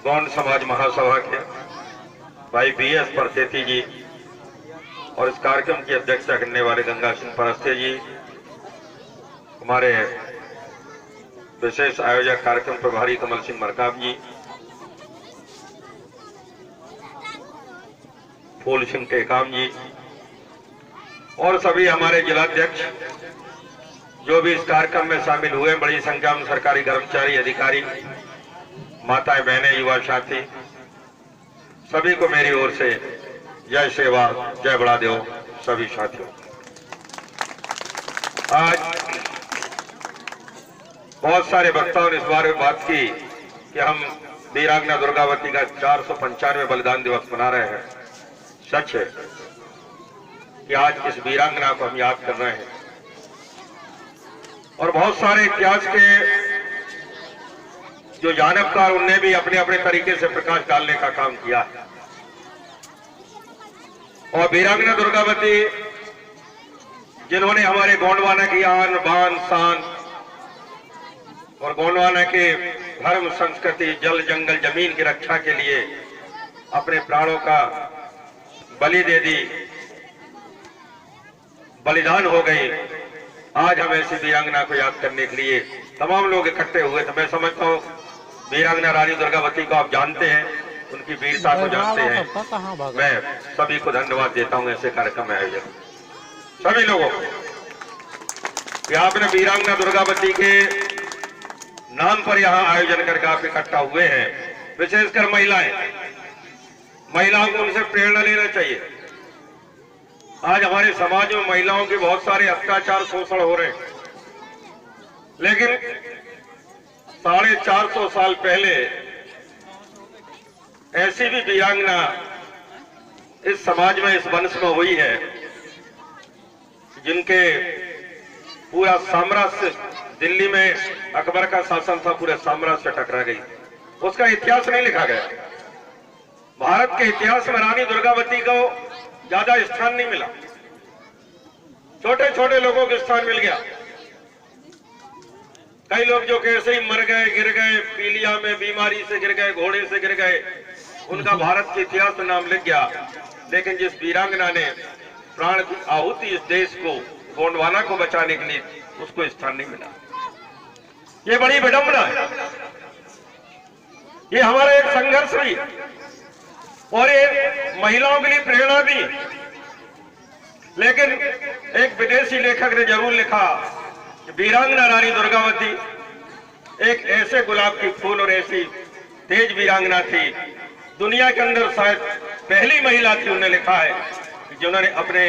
गौंड समाज महासभा के भाई BS परसेती जी और इस कार्यक्रम की अध्यक्षता करने वाले गंगा सिंह परस्ते जी, हमारे विशेष आयोजक कार्यक्रम प्रभारी कमल सिंह मरकाम जी, फूल सिंह टेकाम जी और सभी हमारे जिलाध्यक्ष जो भी इस कार्यक्रम में शामिल हुए, बड़ी संख्या में सरकारी कर्मचारी, अधिकारी, माताएं, बहनें, युवा साथी, सभी को मेरी ओर से जय सेवा, जय बड़ादेव सभी साथियों। आज बहुत सारे वक्ताओं ने इस बारे में बात की कि हम वीरांगना दुर्गावती का 495 बलिदान दिवस मना रहे हैं। सच है कि आज इस वीरांगना को हम याद कर रहे हैं और बहुत सारे इतिहास के जो जानबकार उनने भी अपने अपने तरीके से प्रकाश डालने का काम किया है। और वीरांगना दुर्गावती जिन्होंने हमारे गोंडवाना की आन बान शान और गोंडवाना के धर्म, संस्कृति, जल, जंगल, जमीन की रक्षा के लिए अपने प्राणों का बलि दे दी, बलिदान हो गई। आज हम ऐसी वीरांगना को याद करने के लिए तमाम लोग इकट्ठे हुए। तो मैं समझता हूँ वीरांगना रानी दुर्गावती को आप जानते हैं, उनकी वीरता को जानते हैं। मैं सभी को धन्यवाद देता हूँ ऐसे कार्यक्रम में आयोजन सभी लोगों को कि आपने वीरांगना दुर्गावती के नाम पर यहाँ आयोजन करके आप इकट्ठा हुए हैं। विशेषकर महिलाओं को उनसे प्रेरणा लेना चाहिए। आज हमारे समाज में महिलाओं के बहुत सारे अत्याचार, शोषण हो रहे हैं, लेकिन 450 साल पहले ऐसी भी वीरांगना इस समाज में, इस वंश में हुई है जिनके पूरा साम्राज्य, दिल्ली में अकबर का शासन था, पूरे साम्राज्य से टकरा गई। उसका इतिहास नहीं लिखा गया। भारत के इतिहास में रानी दुर्गावती को ज्यादा स्थान नहीं मिला, छोटे छोटे लोगों को स्थान मिल गया। कई लोग जो कैसे ही मर गए, गिर गए, पीलिया में बीमारी से गिर गए, घोड़े से गिर गए, उनका भारत के इतिहास में नाम लिख गया। लेकिन जिस वीरांगना ने प्राण की आहुति इस देश को, गोंडवाना को बचाने के लिए, उसको स्थान नहीं मिला। ये बड़ी विडंबना है। ये हमारा एक संघर्ष भी और ये महिलाओं के लिए प्रेरणा भी। लेकिन एक विदेशी लेखक ने जरूर लिखा कि वीरांगना रानी दुर्गावती एक ऐसे गुलाब की फूल और ऐसी तेज वीरांगना थी, दुनिया के अंदर शायद पहली महिला थी, उन्होंने लिखा है कि जिन्होंने अपने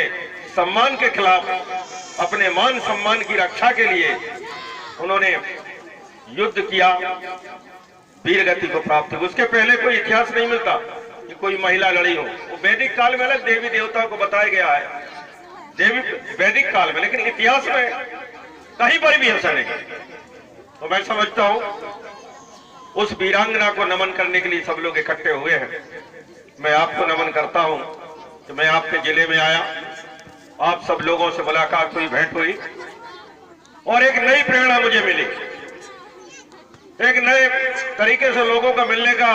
सम्मान के खिलाफ, अपने मान सम्मान की रक्षा के लिए उन्होंने युद्ध किया, वीर गति को प्राप्त हुई। उसके पहले कोई इतिहास नहीं मिलता कि कोई महिला लड़ी हो। वो वैदिक काल में अलग देवी देवताओं को बताया गया है, वैदिक काल में, लेकिन इतिहास में कहीं पर भी ऐसा नहीं। तो मैं समझता हूं उस वीरांगना को नमन करने के लिए सब लोग इकट्ठे हुए हैं। मैं आपको नमन करता हूं कि मैं आपके जिले में आया, आप सब लोगों से मुलाकात हुई, भेंट हुई और एक नई प्रेरणा मुझे मिली। एक नए तरीके से लोगों का मिलने का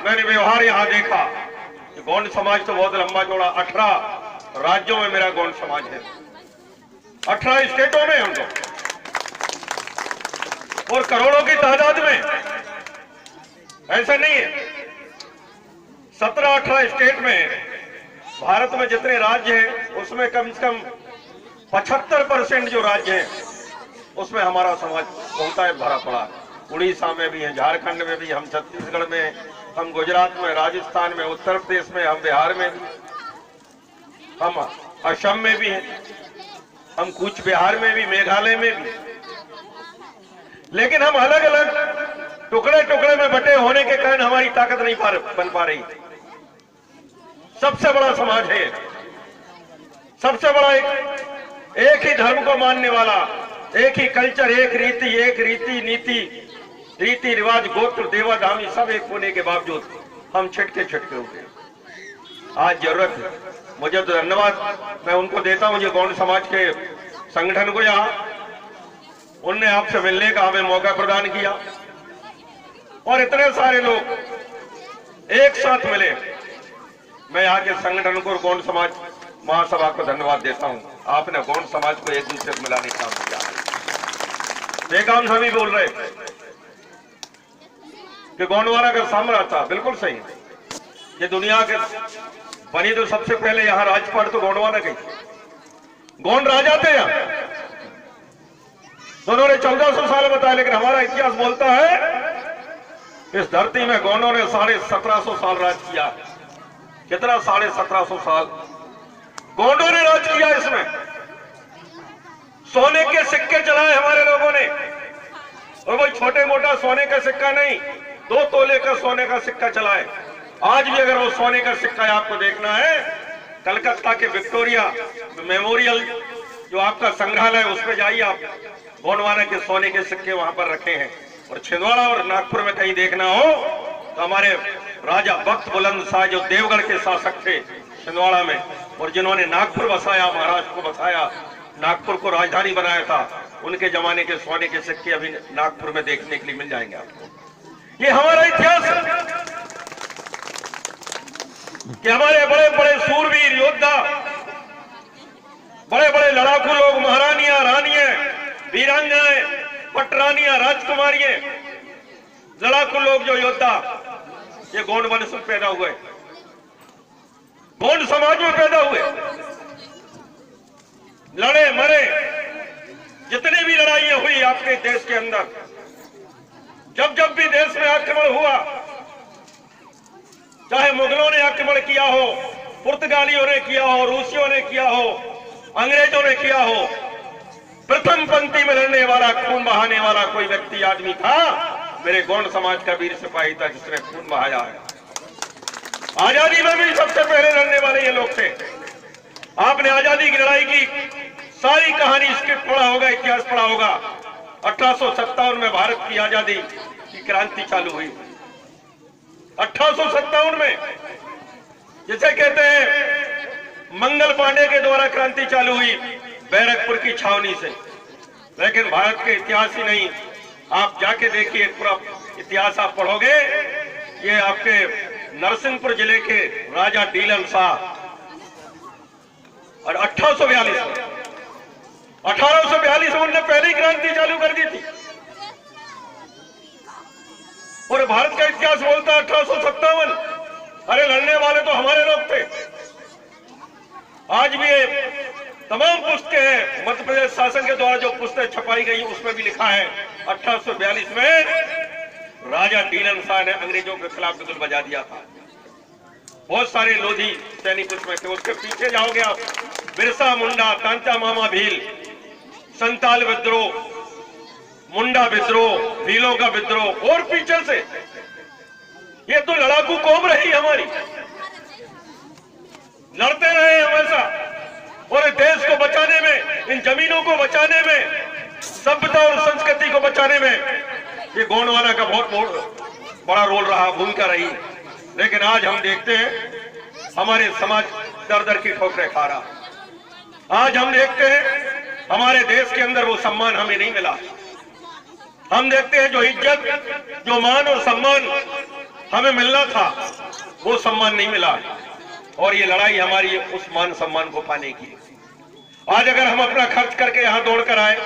मैंने व्यवहार यहां देखा। गोंड समाज तो बहुत लंबा चौड़ा, 18 राज्यों में मेरा गोंड समाज है, 18 स्टेटों में हम लोग, और करोड़ों की तादाद में। ऐसा नहीं है, 17-18 स्टेट में, भारत में जितने राज्य हैं उसमें कम से कम 75% जो राज्य हैं उसमें हमारा समाज बहुत भरा पड़ा है। उड़ीसा में भी है, झारखंड में भी, हम छत्तीसगढ़ में, हम गुजरात में, राजस्थान में, उत्तर प्रदेश में, हम बिहार में भी, हम असम में भी हैं, हम कूच बिहार में भी, मेघालय में भी। लेकिन हम अलग अलग टुकड़े टुकड़े में बटे होने के कारण हमारी ताकत नहीं बन पा रही। सबसे बड़ा समाज है, सबसे बड़ा एक ही धर्म को मानने वाला, एक ही कल्चर, एक रीति नीति, रीति रिवाज, गोत्र, देवा धामी सब एक होने के बावजूद हम छिटके हो गए। आज जरूरत है, मुझे तो धन्यवाद मैं उनको देता हूं जो गोंड समाज के संगठन को, यहाँ उनने आपसे मिलने का हमें मौका प्रदान किया और इतने सारे लोग साथ मिले। मैं यहाँ के संगठन को और गौंड समाज महासभा को धन्यवाद देता हूँ। आपने गौंड समाज को एक दूसरे को मिलाने का काम किया। ये काम सभी बोल रहे कि गोंडवाना का साम्राज्य था, बिल्कुल सही। ये दुनिया के बनी तो सबसे पहले यहाँ राजपाट तो गोंडवाना के, गोंड राजा थे यहाँ। तो उन्होंने 1400 साल बताया, लेकिन हमारा इतिहास बोलता है इस धरती में गोंडों ने 1750 साल राज किया। कितना? 1750 साल गोंडों ने राज किया। इसमें सोने के सिक्के चलाए हमारे लोगों ने, और कोई छोटे मोटा सोने का सिक्का नहीं, 2 तोले का सोने का सिक्का चलाए। आज भी अगर वो सोने का सिक्का आपको देखना है, कलकत्ता के विक्टोरिया मेमोरियल जो आपका संग्रहालय है, उसमें जाइए आप, गोंडवाना के सोने के सिक्के वहां पर रखे हैं। और छिंदवाड़ा और नागपुर में कहीं देखना हो तो हमारे राजा बख्त बुलंद शाह जो देवगढ़ के शासक थे छिंदवाड़ा में, और जिन्होंने नागपुर बसाया, महाराष्ट्र को बसाया, नागपुर को राजधानी बनाया था, उनके जमाने के सोने के सिक्के अभी नागपुर में देखने के लिए मिल जाएंगे आपको। ये हमारा इतिहास है कि हमारे बड़े बड़े सूरवीर योद्धा, बड़े बड़े लड़ाकू लोग, महारानियां, रानियां, वीरांगनाएं, पटरानियां, राजकुमारियां, लड़ाकू लोग जो योद्धा, ये गोंड वंश में पैदा हुए, गोंड समाज में पैदा हुए, लड़े मरे। जितनी भी लड़ाइयां हुई आपके देश के अंदर, जब जब भी देश में आक्रमण हुआ, चाहे मुगलों ने आक्रमण किया हो, पुर्तगालियों ने किया हो, रूसियों ने किया हो, अंग्रेजों ने किया हो, प्रथम पंक्ति में लड़ने वाला, खून बहाने वाला कोई व्यक्ति, आदमी था, मेरे गोंड समाज का वीर सिपाही था, जिसने खून बहाया है। आजादी में भी सबसे पहले लड़ने वाले ये लोग थे। आपने आजादी की लड़ाई की सारी कहानी स्क्रिप्ट पढ़ा होगा, इतिहास पढ़ा होगा। 1857 में भारत की आजादी की क्रांति चालू हुई। 1857 में, जिसे कहते हैं मंगल पांडे के द्वारा क्रांति चालू हुई बैरकपुर की छावनी से। लेकिन भारत के इतिहास ही नहीं, आप जाके देखिए, पूरा इतिहास आप पढ़ोगे, ये आपके नरसिंहपुर जिले के राजा डीलन शाह, और 1842 में उन्होंने पहली क्रांति चालू कर दी थी। और भारत का इतिहास बोलता है 1857। अरे लड़ने वाले तो हमारे लोग थे। आज भी ये तमाम पुस्तकें हैं, मध्य प्रदेश शासन के द्वारा जो पुस्तकें छपाई गई उसमें भी लिखा है 1842 में राजा डीलन शाह ने अंग्रेजों के खिलाफ बिगुल बजा दिया था। बहुत सारे लोधी सैनिक उसमें थे। उसके पीछे जाओगे आप, बिरसा मुंडा, तांता मामा भील, संताल विद्रोह, मुंडा विद्रोह, भीलों का विद्रोह, और पीछे से ये तो लड़ाकू कौम रही हमारी, लड़ते रहे हमेशा। और देश को बचाने में, इन जमीनों को बचाने में, सभ्यता और संस्कृति को बचाने में ये गोंडवाना का बहुत बड़ा रोल रहा, भूमिका रही। लेकिन आज हम देखते हैं हमारे समाज दर दर की ठोकरें खा रहा। आज हम देखते हैं हमारे देश के अंदर वो सम्मान हमें नहीं मिला। हम देखते हैं जो इज्जत, जो मान और सम्मान हमें मिलना था, वो सम्मान नहीं मिला। और ये लड़ाई हमारी उस मान सम्मान को पाने की। आज अगर हम अपना खर्च करके यहां दौड़ कर आए,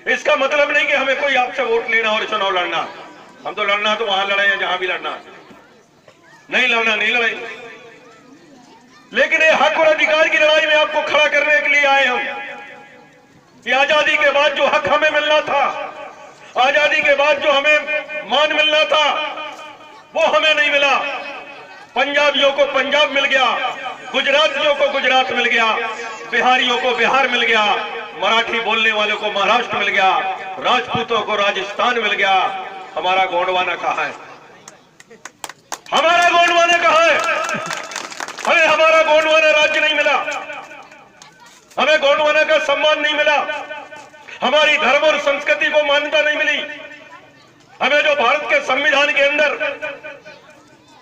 इसका मतलब नहीं कि हमें कोई आपसे वोट लेना और चुनाव लड़ना। हम तो लड़ना तो वहां लड़े हैं जहां भी लड़ना, नहीं लड़ना नहीं लड़े। लेकिन ये हक और अधिकार की लड़ाई में आपको खड़ा करने के लिए आए हम कि आजादी के बाद जो हक हमें मिलना था, आजादी के बाद जो हमें मान मिलना था, वो हमें नहीं मिला। पंजाबियों को पंजाब मिल गया, गुजरातियों को गुजरात मिल गया, बिहारियों को बिहार मिल गया, मराठी बोलने वालों को महाराष्ट्र मिल गया, राजपूतों को राजस्थान मिल गया। हमारा गोंडवाना कहाँ है? हमारा गोंडवाना कहाँ है? हमें हमारा गोंडवाना राज्य नहीं मिला, हमें गोंडवाना का सम्मान नहीं मिला, हमारी धर्म और संस्कृति को मान्यता नहीं मिली। हमें जो भारत के संविधान के अंदर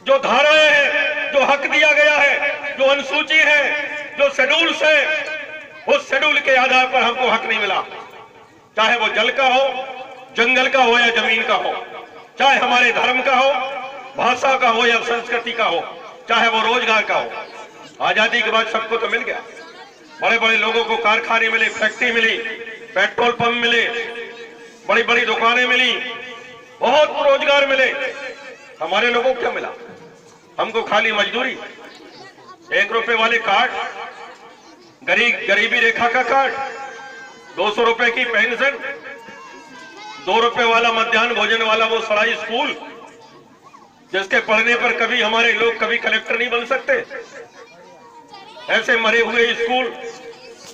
जो धाराएं हैं, जो हक दिया गया है, जो अनुसूची है, जो शेड्यूल्स है, उस शेड्यूल के आधार पर हमको हक नहीं मिला। चाहे वो जल का हो, जंगल का हो या जमीन का हो, चाहे हमारे धर्म का हो भाषा का हो या संस्कृति का हो, चाहे वो रोजगार का हो। आजादी के बाद सबको तो मिल गया, बड़े बड़े लोगों को कारखाने मिले, फैक्ट्री मिली, पेट्रोल पंप मिले, बड़ी बड़ी दुकानें मिली, बहुत रोजगार मिले। हमारे लोगों को क्या मिला? हमको खाली मजदूरी, 1 रुपए वाले कार्ड, गरीबी रेखा का कार्ड, 200 रुपए की पेंशन, 2 रुपए वाला मध्याह्न भोजन वाला वो सड़ाई स्कूल, जिसके पढ़ने पर कभी हमारे लोग कभी कलेक्टर नहीं बन सकते। ऐसे मरे हुए स्कूल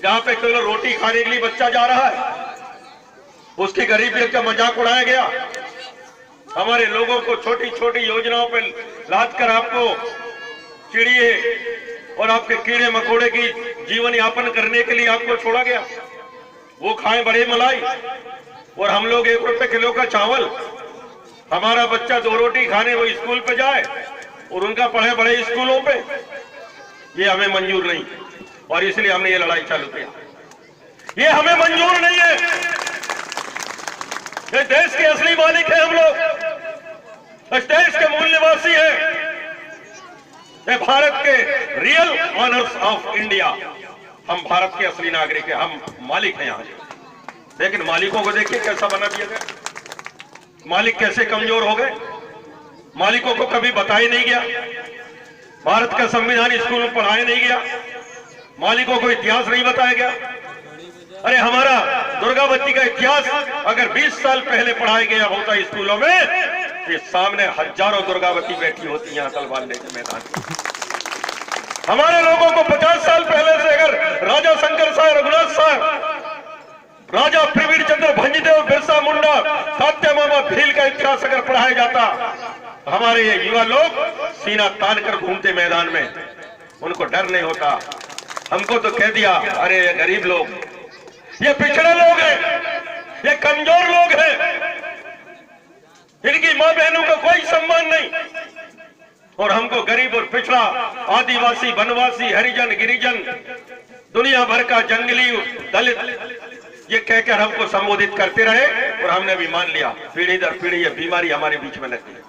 जहां पे केवल रोटी खाने के लिए बच्चा जा रहा है, उसकी गरीबियत का मजाक उड़ाया गया। हमारे लोगों को छोटी छोटी योजनाओं पर लाद कर आपको चिड़िए और आपके कीड़े मकोड़े की जीवन यापन करने के लिए आपको छोड़ा गया। वो खाएं बड़े मलाई और हम लोग 1 रुपए किलो का चावल, हमारा बच्चा 2 रोटी खाने वो स्कूल पे जाए और उनका पढ़े बड़े स्कूलों पे, ये हमें मंजूर नहीं और इसलिए हमने ये लड़ाई चालू किया। ये हमें मंजूर नहीं है। ये देश के असली मालिक है हम लोग, इस देश के मूल निवासी हैं, ये भारत के रियल ऑनर्स ऑफ इंडिया। हम भारत के असली नागरिक हैं, हम मालिक हैं यहाँ के। लेकिन मालिकों को देखिए कैसा बना दिया गया, मालिक कैसे कमजोर हो गए। मालिकों को कभी बताया नहीं गया, भारत का संविधान स्कूल में पढ़ाया नहीं गया, मालिकों को इतिहास नहीं बताया गया। अरे हमारा दुर्गावती का इतिहास अगर 20 साल पहले पढ़ाया गया होता स्कूलों में, ये सामने हजारों दुर्गावती बैठी होती यहाँ तलवार लेकर मैदान में। हमारे लोगों को 50 साल पहले से अगर राजा शंकर साहब, रघुनाथ साहब, राजा प्रवीण चंद्र भंजदेव, बिरसा मुंडा, सत्य मामा भील का इतिहास अगर पढ़ाया जाता, हमारे ये युवा लोग सीना तान कर घूमते मैदान में, उनको डर नहीं होता। हमको तो कह दिया अरे ये गरीब लोग, ये पिछड़े लोग हैं, ये कमजोर लोग हैं, इनकी मां बहनों का कोई सम्मान नहीं। और हमको गरीब और पिछड़ा, आदिवासी, वनवासी, हरिजन, गिरिजन, दुनिया भर का जंगली, दलित, ये कहकर हमको संबोधित करते रहे और हमने भी मान लिया। पीढ़ी दर पीढ़ी ये बीमारी हमारे बीच में लगती है।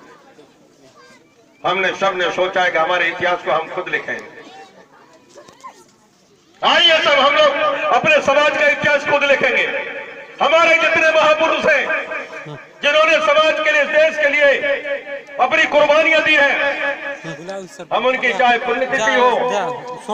हमने सबने सोचा है कि हमारे इतिहास को हम खुद लिखेंगे। आइए सब हम लोग अपने समाज का इतिहास खुद लिखेंगे। हमारे जितने महापुरुष हैं जिन्होंने समाज के लिए, देश के लिए अपनी कुर्बानियां दी हैं, हम उनकी चाहे पुण्यतिथि हो